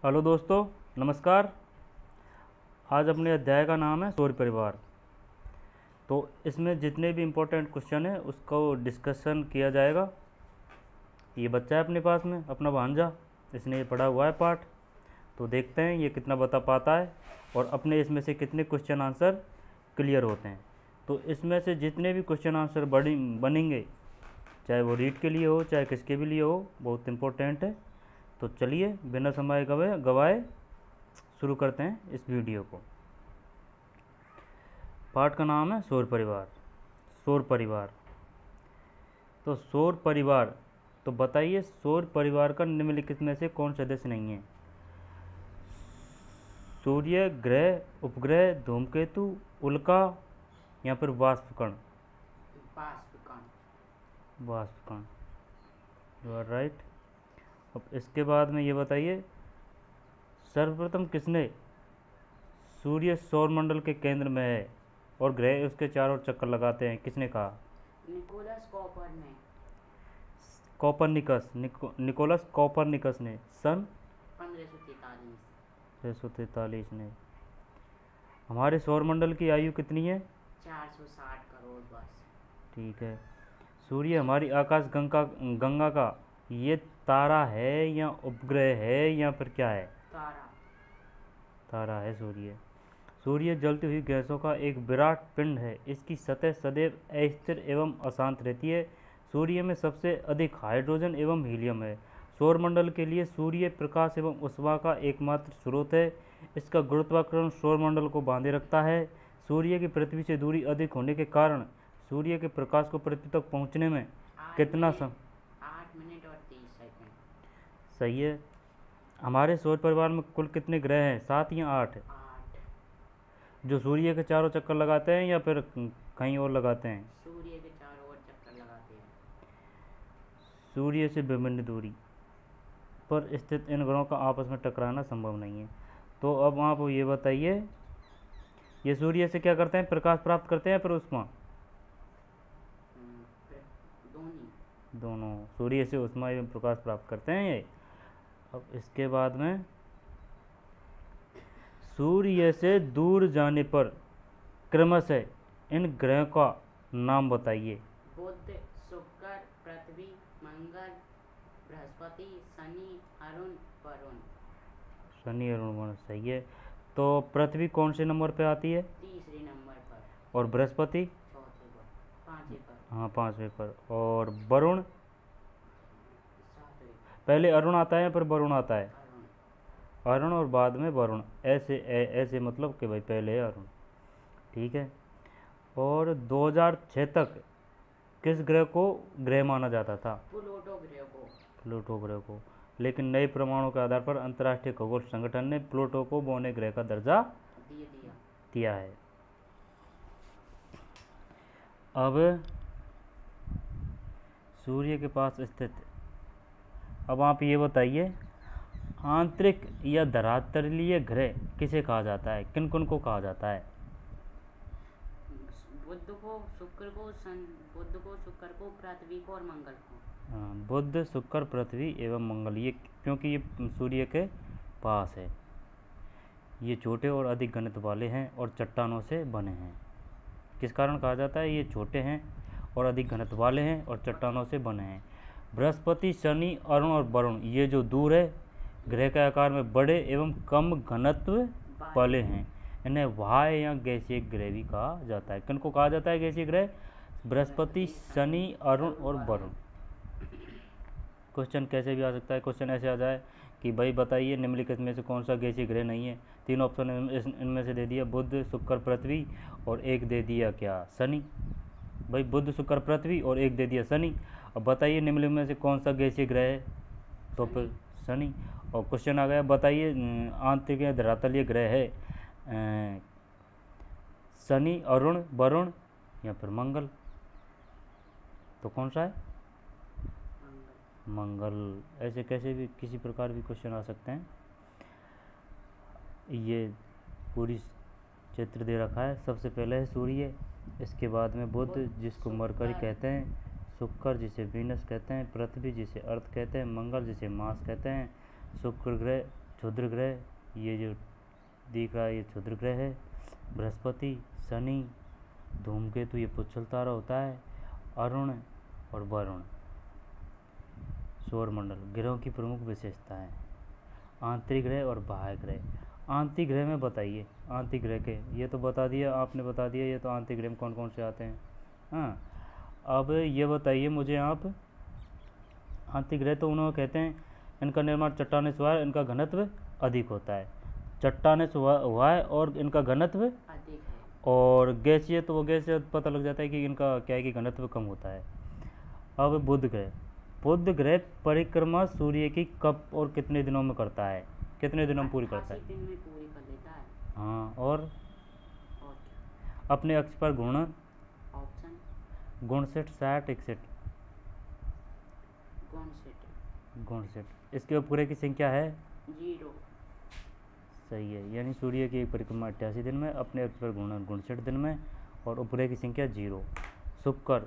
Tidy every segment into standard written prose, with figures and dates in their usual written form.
Hello दोस्तों, नमस्कार। आज अपने अध्याय का नाम है सूर्य परिवार। तो इसमें जितने भी इम्पोर्टेंट क्वेश्चन है उसको डिस्कशन किया जाएगा। ये बच्चा है अपने पास में, अपना भांजा, इसने ये पढ़ा हुआ है पाठ। तो देखते हैं ये कितना बता पाता है और अपने इसमें से कितने क्वेश्चन आंसर क्लियर होते हैं। तो इसमें से जितने भी क्वेश्चन आंसर बनेंगे, चाहे वो रीड के लिए हो चाहे किसके भी लिए हो, बहुत इम्पोर्टेंट है। तो चलिए बिना समय गवाए शुरू करते हैं इस वीडियो को। पाठ का नाम है सौर परिवार। सौर परिवार तो सौर परिवार, तो बताइए सौर परिवार का निम्नलिखित में से कौन सदस्य नहीं है? सूर्य, ग्रह, उपग्रह, धूमकेतु, उल्का या फिर वाष्पकण? वाष्पकण, यू आर राइट। अब इसके बाद में ये बताइए, सर्वप्रथम किसने सूर्य सौरमंडल के केंद्र में है और ग्रह उसके चारों ओर चक्कर लगाते हैं, किसने कहा? निकोलस कोपरनिकस ने सन 1543 ने। हमारे सौरमंडल की आयु कितनी है? 460 करोड़ वर्ष। ठीक है। सूर्य हमारी आकाश गंगा का ये तारा है या उपग्रह है या फिर क्या है? तारा है सूर्य। सूर्य जलती हुई गैसों का एक विराट पिंड है। इसकी सतह सदैव अस्थिर एवं अशांत रहती है। सूर्य में सबसे अधिक हाइड्रोजन एवं हीलियम है। सौरमंडल के लिए सूर्य प्रकाश एवं ऊष्मा का एकमात्र स्रोत है। इसका गुरुत्वाकर्षण सौरमंडल को बांधे रखता है। सूर्य की पृथ्वी से दूरी अधिक होने के कारण सूर्य के प्रकाश को पृथ्वी तक पहुंचने में कितना समय? 8 मिनट और 30 सेकंड। सही है। हमारे सौर परिवार में कुल कितने ग्रह हैं? 7 या 8? 8। जो सूर्य के चारों चक्कर लगाते हैं या फिर कहीं और लगाते हैं? सूर्य के चारों ओर चक्कर लगाते हैं। सूर्य से विभिन्न दूरी पर स्थित इन ग्रहों का आपस में टकराना संभव नहीं है। तो अब आप ये बताइए, ये सूर्य से क्या करते हैं? प्रकाश प्राप्त करते हैं फिर ऊष्मा? दोनों। सूर्य से ऊष्मा एवं प्रकाश प्राप्त करते हैं ये। अब इसके बाद में, सूर्य से दूर जाने पर क्रमशः इन ग्रहों का नाम बताइए। बुध, शुक्र, पृथ्वी, मंगल, बृहस्पति, शनि, अरुण, वरुण। शनि, अरुण, वरुण, सही है। तो पृथ्वी कौन से नंबर पे आती है? तीसरे नंबर पर। और बृहस्पति? चौथे पर। पांचवें पर। हाँ, 5वें पर। और वरुण? 7वें। पहले अरुण आता है या फिर वरुण आता है? अरुण। अरुण और बाद में वरुण, ऐसे ऐसे मतलब कि भाई पहले है अरुण। ठीक है। और 2006 तक किस ग्रह को ग्रह माना जाता था? प्लूटो ग्रह को। प्लूटो ग्रह को। लेकिन नए प्रमाणों के आधार पर अंतर्राष्ट्रीय खगोल संगठन ने प्लूटो को बौने ग्रह का दर्जा दिया है। अब सूर्य के पास स्थित, अब आप ये बताइए, आंतरिक या धरातलीय ग्रह किसे कहा जाता है? किन किन को कहा जाता है? बुध को, शुक्र को, पृथ्वी को और मंगल को। हाँ, बुध, शुक्र, पृथ्वी एवं मंगल, ये क्योंकि ये सूर्य के पास है। ये छोटे और अधिक घनत्व वाले हैं और चट्टानों से बने हैं। किस कारण कहा जाता है? ये छोटे हैं और अधिक घनत्व वाले हैं और चट्टानों से बने हैं। बृहस्पति, शनि, अरुण और वरुण, ये जो दूर है, ग्रह के आकार में बड़े एवं कम घनत्व वाले हैं। इन्हें वाह्य या गैसीय ग्रह भी कहा जाता है। किनको कहा जाता है गैसीय ग्रह? बृहस्पति, शनि, अरुण और वरुण। क्वेश्चन कैसे भी आ सकता है। क्वेश्चन ऐसे आ जाए कि भाई बताइए निम्नलिखित में से कौन सा गैसीय ग्रह नहीं है। 3 ऑप्शन इनमें से दे दिया, बुध, शुक्र, पृथ्वी और एक दे दिया क्या? शनि। भाई बुध, शुक्र, पृथ्वी और एक दे दिया शनि। अब बताइए निम्नलिखित में से कौन सा गैसीय ग्रह है? तो फिर शनि। और क्वेश्चन आ गया, बताइए आंतरिक या धरातलीय ग्रह है शनि, अरुण, वरुण या फिर मंगल। तो कौन सा है? मंगल। ऐसे कैसे भी किसी प्रकार भी क्वेश्चन आ सकते हैं। ये पूरी चित्र दे रखा है। सबसे पहले है सूर्य, इसके बाद में बुध जिसको मरकरी कहते हैं, शुक्र जिसे वीनस कहते हैं, पृथ्वी जिसे अर्थ कहते हैं, मंगल जिसे मार्स कहते हैं, शुक्र ग्रह क्षुद्र ग्रह ये जो दिख रहा है ये क्षुद्र ग्रह है। बृहस्पति, शनि, धूमकेतु ये पुच्छल तारा होता है। अरुण और वरुण। सौरमंडल ग्रहों की प्रमुख विशेषताएं। आंतरिक ग्रह और बाह्य ग्रह। आंतरिक ग्रह में बताइए, आंतरिक ग्रह के ये तो बता दिया आपने, बता दिया ये तो आंतरिक ग्रह में कौन कौन से आते हैं। हाँ, अब ये बताइए मुझे आप, आंतरिक ग्रह तो उन्होंने कहते हैं इनका निर्माण चट्टाने से हुआ है, इनका घनत्व अधिक होता है। चट्टाने से हुआ है और इनका घनत्व अधिक है। और गैसीय तो वो गैसीय पता लग जाता है कि इनका क्या है कि घनत्व कम होता है। अब बुध ग्रह। बुध ग्रह परिक्रमा सूर्य की कब और कितने दिनों में करता है, कितने दिनों में पूरी करता है। 88 दिन में पूरी कर लेता है। हाँ, और और क्या? अपने अक्ष पर घूर्णन। ऑप्शन 59, 60, 61। 59। 59। इसके उपग्रह की संख्या है 0। सही है, यानी सूर्य की एक परिक्रमा 88 दिन में, अपने अक्ष पर घूर्णन 59 दिन में और उपग्रह की संख्या 0। शुक्र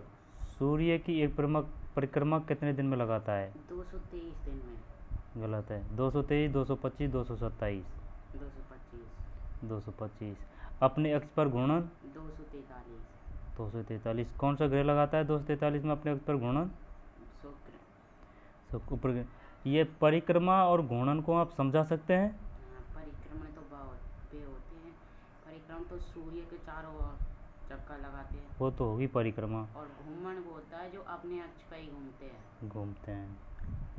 सूर्य की एक परिक्रमा कितने दिन में लगाता है। 223 दिन में। गलत है, 223, 225, 227। 225। 225। अपने अक्ष पर घूर्णन 243। 243। कौन सा ग्रह लगाता है 243 में अपने अक्ष पर घूर्णन। शुक्र। शुक्र। ये परिक्रमा और घूर्णन को आप समझा सकते हैं। परिक्रमा तो बहुत वे होते हैं। परिक्रमा तो सूर्य के चारों ओर चक्कर लगाते हैं। वो तो होगी परिक्रमा। और घूमन वो होता है जो अपने अक्ष पर ही घूमते हैं। घूमते हैं,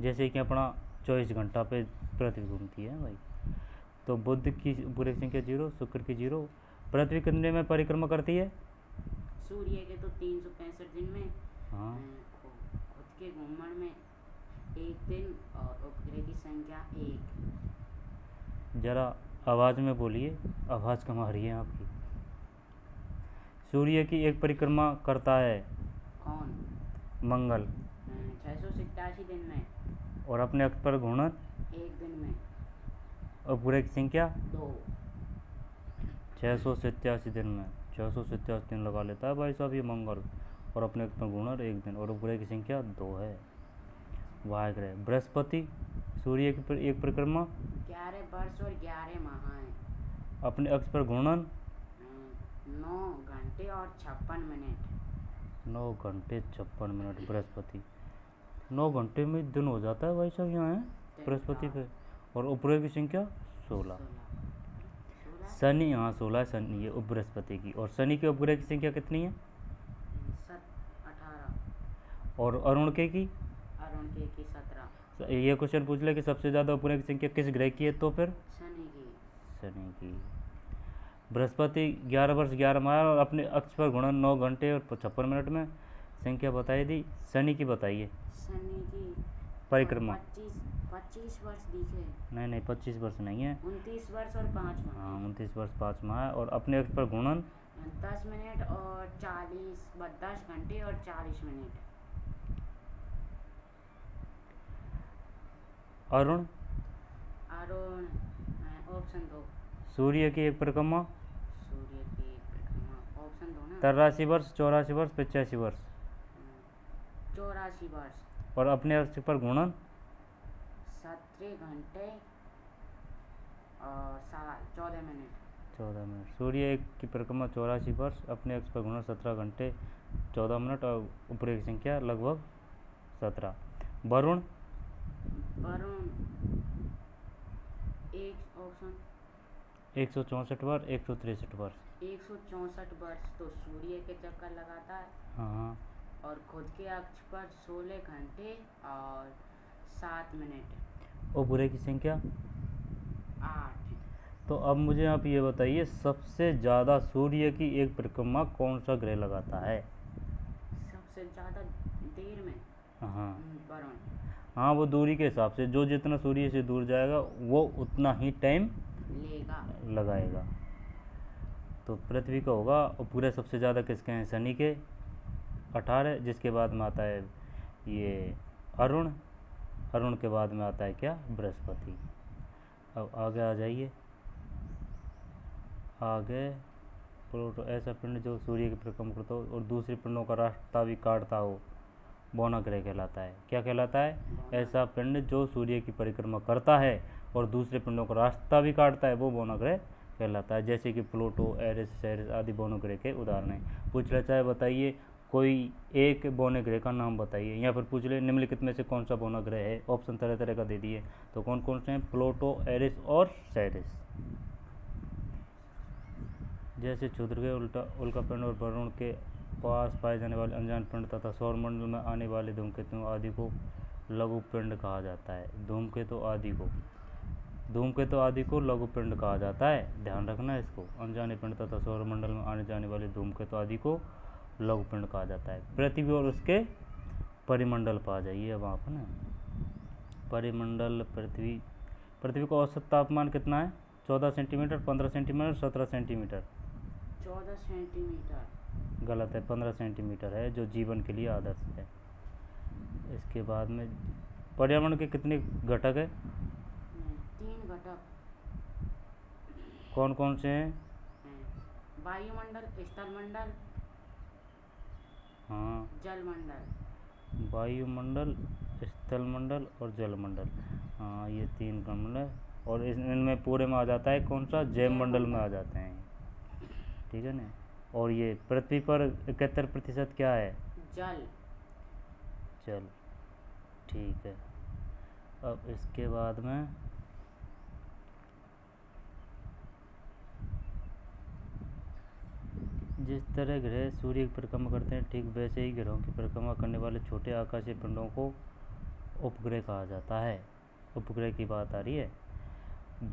जैसे कि अपना 24 घंटा पे पृथ्वी घूमती है भाई। तो बुध की पूरी संख्या 0, शुक्र की 0। पृथ्वी कितने में परिक्रमा करती है। सूर्य के तो 365 दिन में। हाँ, खुद के घूमन में 1 दिन और उपग्रह की संख्या 1। जरा आवाज़ में बोलिए, आवाज़ कम आ रही है आपकी। सूर्य की एक परिक्रमा करता है कौन। मंगल 687 दिन में। और अपने अक्ष पर घूर्णन 1 दिन में। और पूरे की संख्या 2। 687 दिन में। 687 दिन लगा लेता है भाई साहब ये मंगल, और अपने अक्ष पर घूर्णन 1 दिन, और उपग्रह की संख्या 2 है। वाह ग्रह बृहस्पति सूर्य की एक परिक्रमा 11 वर्ष और 11 माह हैं। अपने अक्ष पर घूर्णन 9 घंटे और 56 मिनट। 9 घंटे 56 मिनट। बृहस्पति 9 घंटे में दिन हो जाता है भाई साहब यहाँ है बृहस्पति पे। और उपग्रह की संख्या 16। शनि, हाँ 16 शनि ये बृहस्पति की। और शनि के उपग्रह की संख्या कितनी है। 18। और अरुण के की। अरुण के की 17। ये क्वेश्चन पूछ ले कि सबसे ज़्यादा उपग्रह की संख्या किस ग्रह की है, तो फिर शनि की। शनि की। बृहस्पति 11 वर्ष 11 माह और अपने अक्ष पर घूर्णन 9 घंटे और 56 मिनट में। संख्या बताई दी। शनि की बताइए शनि की परिक्रमा। 25 वर्ष दिखे। नहीं 25 वर्ष नहीं है। 29 वर्ष और 5 माह। हाँ 29 वर्ष 5 माह है। और अपने अक्ष पर घूर्णन 10 मिनट और 10 घंटे और 40 मिनट। अरुण अरुण ऑप्शन 2। सूर्य की एक परिक्रमा सूर्य की परिक्रमा ऑप्शन 2 ना। 83 वर्ष, 84 वर्ष, 85 वर्ष। 84 वर्ष। और अपने अक्ष पर घूर्णन 17 घंटे और 14 मिनट। 14 मिनट। सूर्य की परिक्रमा 84 वर्ष, अपने अक्ष पर घूर्णन 17 घंटे 14 मिनट और उपग्रह की संख्या लगभग 17। वरुण वरुण एक ऑप्शन 164 वर्ष, 163 वर्ष। 164 वर्ष तो सूर्य के चक्कर लगाता है। हाँ। और खुद के अक्ष पर 16 घंटे और 7 मिनट। उपग्रह की संख्या 8। तो अब मुझे आप ये बताइए सबसे ज़्यादा सूर्य की एक परिक्रमा कौन सा ग्रह लगाता है। सबसे ज़्यादा देर में हाँ वरुण। हाँ, वो दूरी के हिसाब से जो जितना सूर्य से दूर जाएगा वो उतना ही टाइम लगाएगा। तो पृथ्वी का होगा। और पूरे सबसे ज़्यादा किसके हैं, शनि के 18, जिसके बाद में आता है ये अरुण। अरुण के बाद में आता है क्या, बृहस्पति। अब आगे आ जाइए। आगे प्लूटो ऐसा पिंड जो सूर्य की परिक्रमा करता हो और दूसरे पिंडों का रास्ता भी काटता हो बौना ग्रह कहलाता है। क्या कहलाता है। ऐसा पिंड जो सूर्य की परिक्रमा करता है और दूसरे पिंडों का रास्ता भी काटता है वो बौनग्रह कहलाता है। जैसे कि प्लूटो, एरिस, सेरिस आदि बौनग्रह के उदाहरण हैं। पूछ लेता है बताइए कोई एक बौनग्रह का नाम बताइए, या फिर पूछ ले निम्नलिखित में से कौन सा बौनग्रह है। ऑप्शन तरह तरह का दे दिए, तो कौन कौन से हैं? प्लूटो, एरिस और सेरिस। जैसे क्षुद्र के उल्का पिंड और वरुण के पास पाए जाने वाले अनजान पिंड तथा सौरमंडल में आने वाले धूमकेतुओं आदि को लघु पिंड कहा जाता है। धूमकेतु आदि को लघु पिंड कहा जाता है, ध्यान रखना है इसको। अनजाने पिंड तथा सौरमंडल में आने जाने वाले धूमकेतु आदि को लघु पिंड कहा जाता है। पृथ्वी और उसके परिमंडल पर आ जाइए अब आप ना। परिमंडल पृथ्वी का औसत तापमान कितना है? 14 सेंटीमीटर, 15 सेंटीमीटर, 17 सेंटीमीटर। 14 सेंटीमीटर। गलत है, 15 सेंटीमीटर है जो जीवन के लिए आदर्श है। इसके बाद में पर्यावरण के कितने घटक है? 3 घटक। कौन कौन से हैं? वायुमंडल, स्थलमंडल, हाँ, जलमंडल। वायुमंडल, स्थलमंडल और जलमंडल। हाँ, ये 3 मंडल है। और इनमें पूरे में आ जाता है कौन सा? जैव मंडल में आ जाते हैं, ठीक है ना। और ये पृथ्वी पर 71% क्या है? जल। ठीक है। अब इसके बाद में जिस तरह ग्रह सूर्य की परिक्रमा करते हैं ठीक वैसे ही ग्रहों की परिक्रमा करने वाले छोटे आकाशीय पिंडों को उपग्रह कहा जाता है। उपग्रह की बात आ रही है।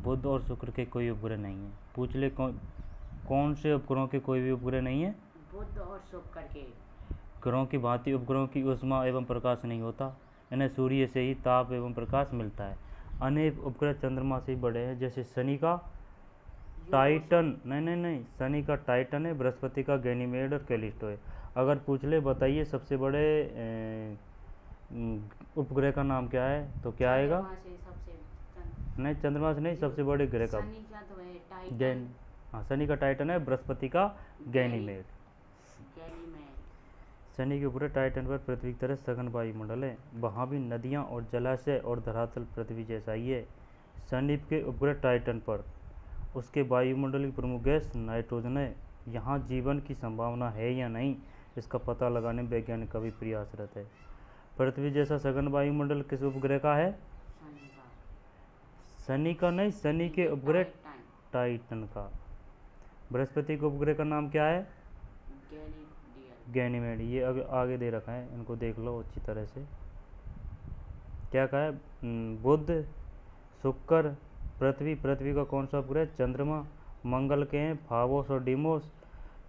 बुध और शुक्र के कोई उपग्रह नहीं है। पूछ ले कौन से उपग्रहों के कोई भी उपग्रह नहीं है? बुध और शुक्र के। ग्रहों की भांति उपग्रहों की ऊष्मा एवं प्रकाश नहीं होता, इन्हें सूर्य से ही ताप एवं प्रकाश मिलता है। अनेक उपग्रह चंद्रमा से बड़े हैं, जैसे शनि का टाइटन, नहीं, शनि का टाइटन है, बृहस्पति का गैनीमेड और कैलिस्टो है। अगर पूछ ले बताइए सबसे बड़े उपग्रह का नाम क्या है, तो क्या आएगा? नहीं, चंद्रमा से नहीं, सबसे बड़े ग्रह का हाँ, शनि का टाइटन है, बृहस्पति का गैनीमेड। शनि के उपग्रह टाइटन पर पृथ्वी की तरह सघन वायुमंडल है, वहाँ भी नदियाँ और जलाशय और धरातल पृथ्वी जैसा ही है। शनि के उपग्रह टाइटन पर उसके वायुमंडल की प्रमुख गैस नाइट्रोजन है। यहाँ जीवन की संभावना है या नहीं, इसका पता लगाने में वैज्ञानिक कभी प्रयासरत है। पृथ्वी जैसा सघन वायुमंडल किस उपग्रह का है? शनि का नहीं, शनि के उपग्रह टाइटन का। बृहस्पति के उपग्रह का नाम क्या है? गैनीमेड। ये आगे दे रखा है, इनको देख लो अच्छी तरह से। क्या कहा है? बुध, शुक्र, पृथ्वी का कौन सा उपग्रह? चंद्रमा। मंगल के हैं फावोस और डीमोस।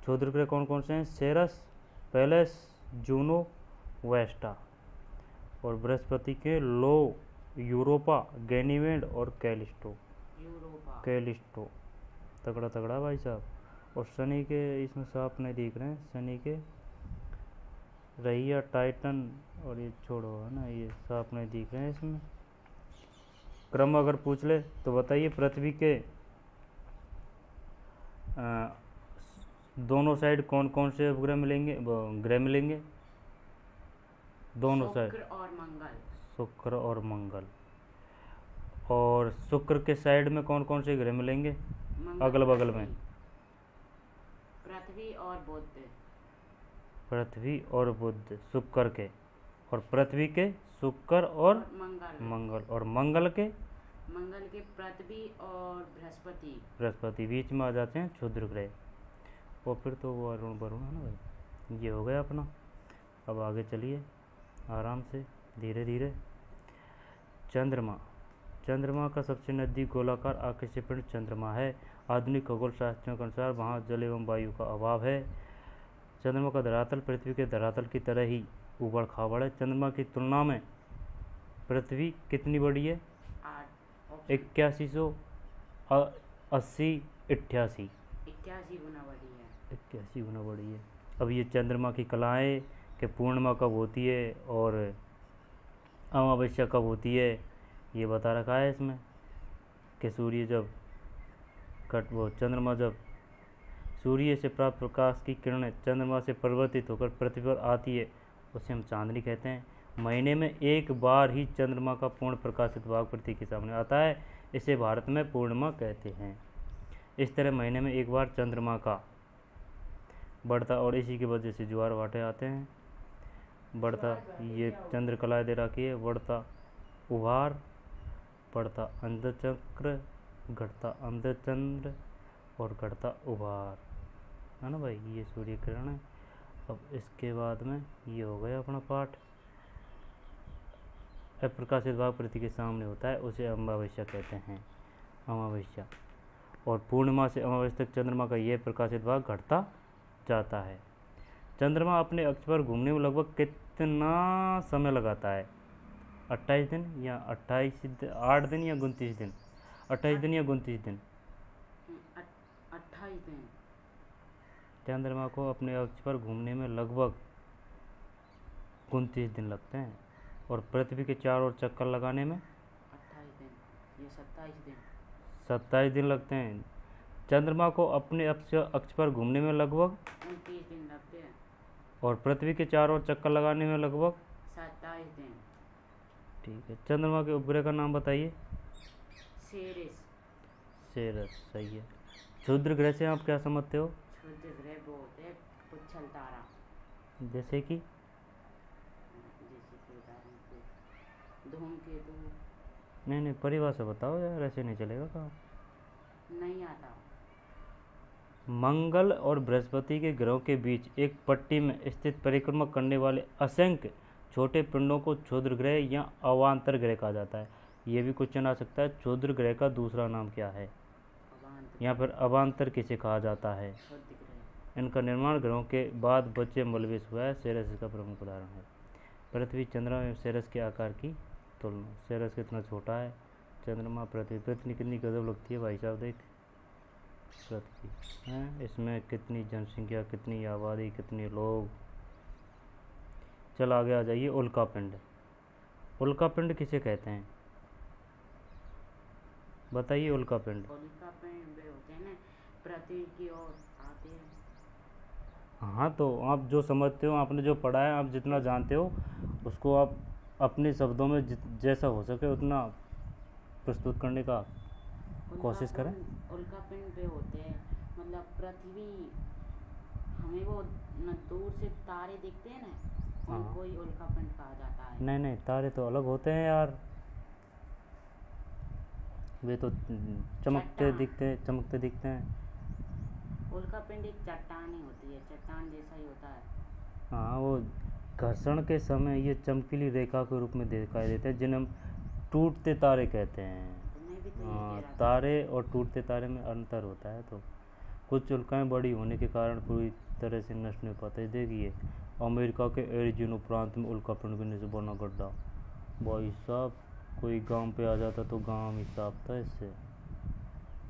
क्षुद्र ग्रह कौन कौन से हैं? सेरस, पेलेस, जूनो, वेस्टा। और बृहस्पति के लो, यूरोपा, गैनीमेड और कैलिस्टो। तगड़ा तगड़ा भाई साहब। और शनि के इसमें साफ नहीं दिख रहे हैं, शनि के रहिया, टाइटन और ये छोड़ो है ना, ये साफ नहीं दिख रहे हैं इसमें। क्रम अगर पूछ ले तो बताइए पृथ्वी के दोनों साइड कौन कौन से उपग्रह मिलेंगे, ग्रह मिलेंगे? दोनों साइड शुक्र और मंगल। और शुक्र के साइड में कौन कौन से ग्रह मिलेंगे अगल बगल में? पृथ्वी और बुध शुक्र के, और पृथ्वी के शुक्र और मंगल, और मंगल के पृथ्वी और बृहस्पति। बीच में आ जाते हैं क्षुद्र ग्रह। और फिर तो वो वरुण है ना भाई। ये हो गया अपना। अब आगे चलिए आराम से, धीरे धीरे। चंद्रमा का सबसे नज़दीक गोलाकार आकाशीय पिंड चंद्रमा है। आधुनिक खगोल शास्त्रियों के अनुसार वहाँ जल एवं वायु का अभाव है। चंद्रमा का धरातल पृथ्वी के धरातल की तरह ही ऊबड़ खाबड़ है। चंद्रमा की तुलना में पृथ्वी कितनी बड़ी है? 8180, 88 गुना बड़ी है। अब ये चंद्रमा की कलाएँ कि पूर्णिमा कब होती है और अमावस्या कब होती है, ये बता रखा है इसमें। कि सूर्य जब चंद्रमा जब सूर्य से प्राप्त प्रकाश की किरणें चंद्रमा से परिवर्तित होकर पृथ्वी पर आती है, उसे हम चांदनी कहते हैं। महीने में एक बार ही चंद्रमा का पूर्ण प्रकाशित भाग पृथ्वी के सामने आता है। इसे भारत में पूर्णिमा कहते हैं। इस तरह महीने में एक बार चंद्रमा का बढ़ता, और इसी की वजह से ज्वार भाटे आते हैं। बढ़ता, ये चंद्रकला दे रखी है, बढ़ता उभार, बढ़ता अंधचक्र, घटता अंधचंद्र और घटता उभार, है ना भाई। ये सूर्य किरण है। अब इसके बाद में ये हो गया अपना पाठ। अप्रकाशित भाग पृथ्वी के सामने होता है, उसे अमावस्या कहते हैं, अमावस्या। और पूर्णिमा से अमावस्या तक चंद्रमा का यह प्रकाशित भाग घटता जाता है। चंद्रमा अपने अक्ष पर घूमने में लगभग कितना समय लगाता है? 28 दिन या 8 दिन या 29 दिन? 28 दिन या 29 दिन? 28 दिन। चंद्रमा को अपने अक्ष पर घूमने में लगभग 29 दिन लगते हैं, और पृथ्वी के चारों ओर चक्कर लगाने में 28 दिन, ये 27 दिन। 27 दिन लगते हैं। चंद्रमा को अपने अक्ष पर घूमने में लगभग 29 दिन लगते हैं, और पृथ्वी के चारों ओर चक्कर लगाने में लगभग 27 दिन। ठीक है। चंद्रमा के उपग्रह का नाम बताइए। सेरेस। सेरस, सही है। क्षुद्र ग्रह से आप क्या समझते हो? क्षुद्र ग्रह वो होते हैं पुच्छल तारा। जैसे कि उदाहरण पे धूमकेतु। नहीं, परिभाषा बताओ यार, ऐसे नहीं चलेगा काम। नहीं आता। मंगल और बृहस्पति के ग्रहों के बीच एक पट्टी में स्थित परिक्रमा करने वाले असंख्य छोटे पिंडों को क्षुद्र ग्रह या अवान्तर ग्रह कहा जाता है। ये भी क्वेश्चन आ सकता है, क्षुद्र ग्रह का दूसरा नाम क्या है, या फिर अवान्तर किसे कहा जाता है। इनका निर्माण ग्रहों के बाद बचे मलबे से हुआ है। सेरस इसका प्रमुख उदाहरण है। पृथ्वी, चंद्रमा एवं सेरस के आकार की तुलना। सेरस कितना छोटा है, चंद्रमा, पृथ्वी कितनी गजब लगती है भाई साहब, देख पृथ्वी है, इसमें कितनी जनसंख्या, कितनी आबादी, कितने लोग। चल आगे आ जाइए। उल्कापिंड। उल्कापिंड किसे कहते हैं, बताइए। उल्कापिंड उल्कापिंड वे होते हैं ना, पृथ्वी की ओर आते हैं। हाँ, तो आप जो समझते हो, आपने जो पढ़ा है, आप जितना जानते हो उसको आप अपने शब्दों में जैसा हो सके उतना प्रस्तुत करने का कोशिश करें। उल्कापिंड पे होते हैं, मतलब पृथ्वी, हमें वो न दूर से तारे दिखते हैं ना, हाँ, उनको ही उल्कापिंड कहा जाता है। नहीं, तारे तो अलग होते हैं यार, वे तो चमकते दिखते हैं। उल्कापिंड एक चट्टान ही होती है, चट्टान जैसा ही होता है। हाँ, वो घर्षण के समय ये चमकीली रेखा के रूप में दिखाई देते हैं, जिन्हें हम टूटते तारे कहते हैं। तो मैं भी तो यही हाँ, कह रहा था। तारे और टूटते तारे में अंतर होता है। तो कुछ उल्काएं बड़ी होने के कारण पूरी तरह से नष्ट नहीं पाते। देखिए, अमेरिका के एरिज़ोना प्रांत में उल्कापिंड गिरने से बना गड्ढा, भाई साहब कोई गांव पे आ जाता तो गांव ही साफ था इससे।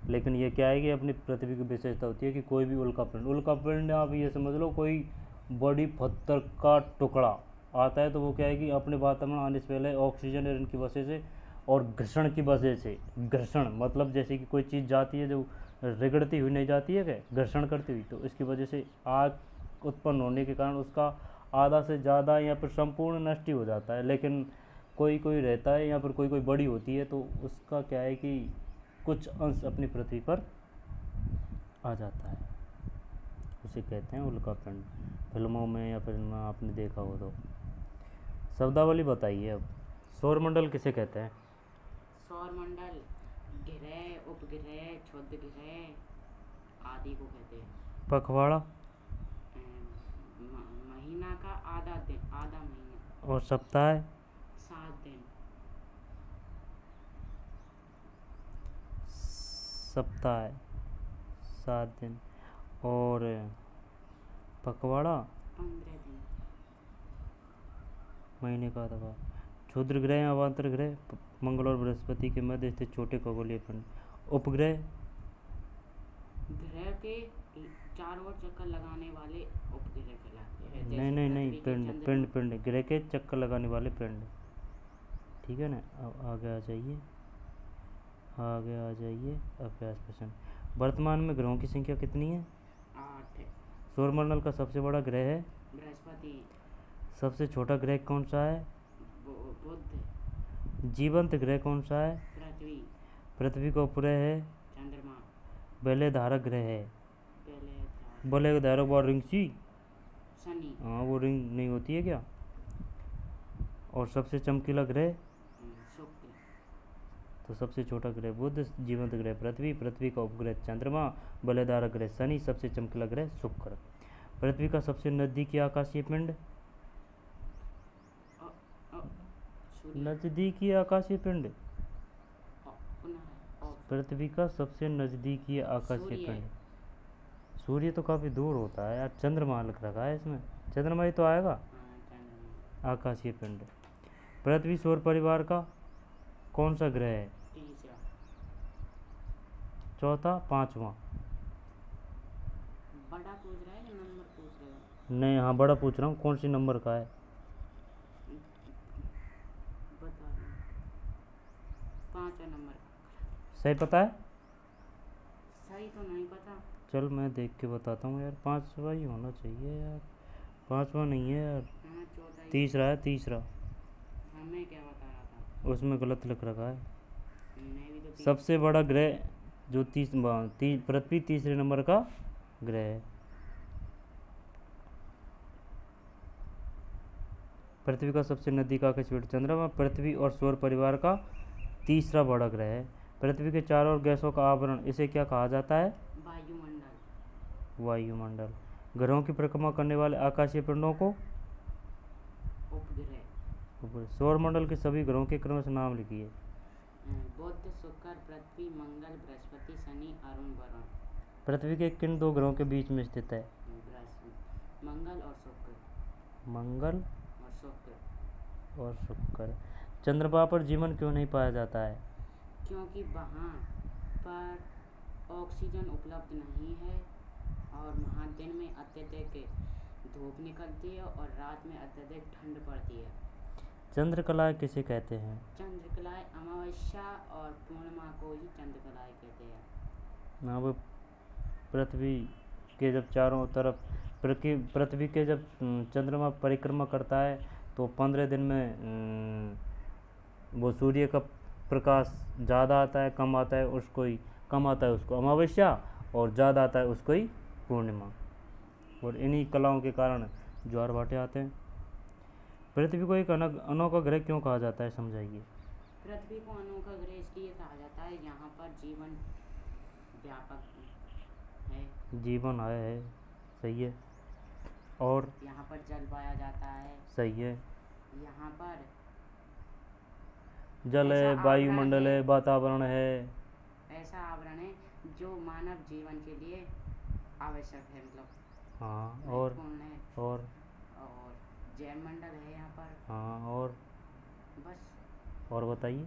लेकिन ये क्या है कि अपनी पृथ्वी की विशेषता होती है कि कोई भी उल्कापिंड आप ये समझ लो, कोई बड़ी पत्थर का टुकड़ा आता है तो वो क्या है कि अपने वातावरण आने से पहले ऑक्सीजन और इनकी वजह से और घर्षण की वजह से, घर्षण मतलब जैसे कि कोई चीज़ जाती है जो रगड़ती हुई नहीं जाती है, क्या घर्षण करती हुई, तो इसकी वजह से आग उत्पन्न होने के कारण उसका आधा से ज़्यादा या फिर संपूर्ण नष्ट ही हो जाता है। लेकिन कोई कोई रहता है या फिर कोई कोई बड़ी होती है तो उसका क्या है कि कुछ अंश अपनी पृथ्वी पर आ जाता है, उसे कहते हैं उल्कापिंड। फिल्मों में या फिर आपने देखा हो तो। शब्दावली बताइए अब। सौरमंडल किसे कहते हैं? सौरमंडल ग्रह, उपग्रह, क्षुद्र ग्रह आदि को कहते हैं। पखवाड़ा महीना का आधा दिन, आधा महीना। और सप्ताह? 7 दिन। सप्ताह 7 दिन, और पखवाड़ा 15 दिन। महीने का आधा भाग। क्षुद्र ग्रह या अवान्तर ग्रह, मंगल और बृहस्पति के मध्य स्थित छोटे खगोलीय पिंड। उपग्रह ग्रह के चारों ओर चक्कर लगाने वाले उपग्रह कहलाते हैं। नहीं, पिंड ग्रह के चक्कर लगाने वाले पिंड, ठीक है ना। अब आगे आ जाइए, अभ्यास प्रश्न। वर्तमान में ग्रहों की संख्या कितनी है? 8। सौरमंडल का सबसे बड़ा ग्रह है बृहस्पति। सबसे छोटा ग्रह कौन सा है? बुध। जीवंत ग्रह कौन सा है? पृथ्वी। पृथ्वी का उपग्रह है। चंद्रमा। वलय धारक ग्रह है। पहले वलय धारक वाला रिंग सी। शनि। हाँ, वो रिंग नहीं होती है क्या। और सबसे चमकीला ग्रह, शुक्र। तो सबसे छोटा ग्रह बुध, जीवंत ग्रह पृथ्वी, पृथ्वी का उपग्रह चंद्रमा, वलय धारक ग्रह शनि, सबसे चमकीला ग्रह शुक्र। पृथ्वी का सबसे नजदीकी आकाशीय पिंड, सूर्य। नजदीकी आकाशीय पिंड, पुनः पृथ्वी का सबसे नजदीकी आकाशीय सूर्य। पिंड, सूर्य तो काफ़ी दूर होता है यार, चंद्रमा लिख रखा है इसमें, चंद्रमा ही तो आएगा। चंद्रमा। आकाशीय पिंड। पृथ्वी सौर परिवार का कौन सा ग्रह है। तीसरा। चौथा, पांचवा। बड़ा पूछ रहा है कि नंबर पूछ रहे हो। नहीं, हाँ बड़ा पूछ रहा हूँ, कौन सी नंबर का है। बता रहा हूँ, 5वां नंबर का। सही पता है। सही तो नहीं पता। चल मैं देख के बताता हूँ यार, पांचवा ही होना चाहिए यार, पांचवा नहीं है यार, हाँ, चौथा ही। तीसरा है, तीसरा। हमें क्या बता रहा था। उसमें गलत लिख रखा है। मैं भी तो सबसे बड़ा ग्रह जो पृथ्वी तीसरे नंबर का ग्रह है। पृथ्वी का सबसे नजदीक आकाशीय पिंड चंद्रमा, पृथ्वी और सौर परिवार का तीसरा बड़ा ग्रह है। पृथ्वी के चारों ओर गैसों का आवरण, इसे क्या कहा जाता है। वायुमंडल। वायुमंडल। ग्रहों की परिक्रमा करने वाले आकाशीय पिंडों को उपग्रह। सौर मंडल के सभी ग्रहों के क्रम से नाम लिखिए। बुध, शुक्र, पृथ्वी, मंगल, बृहस्पति, शनि, अरुण, वरुण। पृथ्वी के किन दो ग्रहों के बीच में स्थित है। मंगल और शुक्र। मंगल और शुक्र। और शुक्र। चंद्रमा पर जीवन क्यों नहीं पाया जाता है। क्योंकि वहाँ पर ऑक्सीजन उपलब्ध नहीं है और वहाँ दिन में अत्यधिक धूप निकलती है और रात में अत्यधिक ठंड पड़ती है। चंद्रकला किसे कहते हैं। चंद्रकलाएं अमावस्या और पूर्णिमा को ही चंद्रकलाएं कहते हैं। हाँ, वो पृथ्वी के जब चारों तरफ पृथ्वी के जब चंद्रमा परिक्रमा करता है तो 15 दिन में वो सूर्य का प्रकाश ज़्यादा आता है, कम आता है उसको ही, कम आता है उसको अमावस्या, और ज़्यादा आता है उसको ही पूर्णिमा। और इन्हीं कलाओं के कारण ज्वार भाटे आते हैं। पृथ्वी को एक अनोखा ग्रह क्यों कहा जाता है, समझाइए। पृथ्वी को अनोखा ग्रह इसलिए कहा जाता है यहाँ पर जीवन व्यापक है। जीवन आया है, सही है। और यहाँ पर जल पाया जाता है। सही है। यहाँ पर जल है, ऐसा वायुमंडल आवरण है, वातावरण है। ऐसा आवरण है जो मानव जीवन के लिए आवश्यक है, मतलब हाँ, महत्वपूर्ण है। और जैव मंडल है यहाँ पर। हाँ, और बस। और बताइए,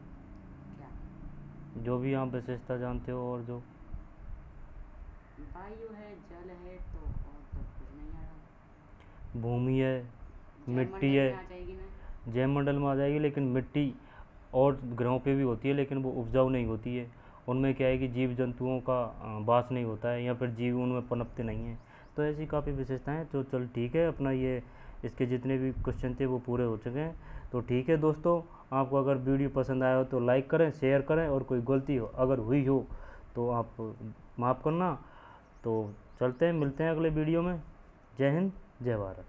क्या जो भी आप विशेषता जानते हो। और जो वायु है, जल है, तो और तो कुछ नहीं आ रहा। भूमि है, जैव मिट्टी मंडल है। में आ जाएगी ना। जैव मंडल में आ जाएगी, लेकिन मिट्टी और ग्रहों पे भी होती है, लेकिन वो उपजाऊ नहीं होती है। उनमें क्या है कि जीव जंतुओं का वास नहीं होता है, या फिर जीव उनमें पनपते नहीं हैं। तो ऐसी काफ़ी विशेषताएं हैं। तो चल ठीक है, अपना ये इसके जितने भी क्वेश्चन थे वो पूरे हो चुके हैं। तो ठीक है दोस्तों, आपको अगर वीडियो पसंद आया हो तो लाइक करें, शेयर करें, और कोई गलती हो अगर हुई हो तो आप माफ़ करना। तो चलते हैं, मिलते हैं अगले वीडियो में। जय हिंद, जय भारत।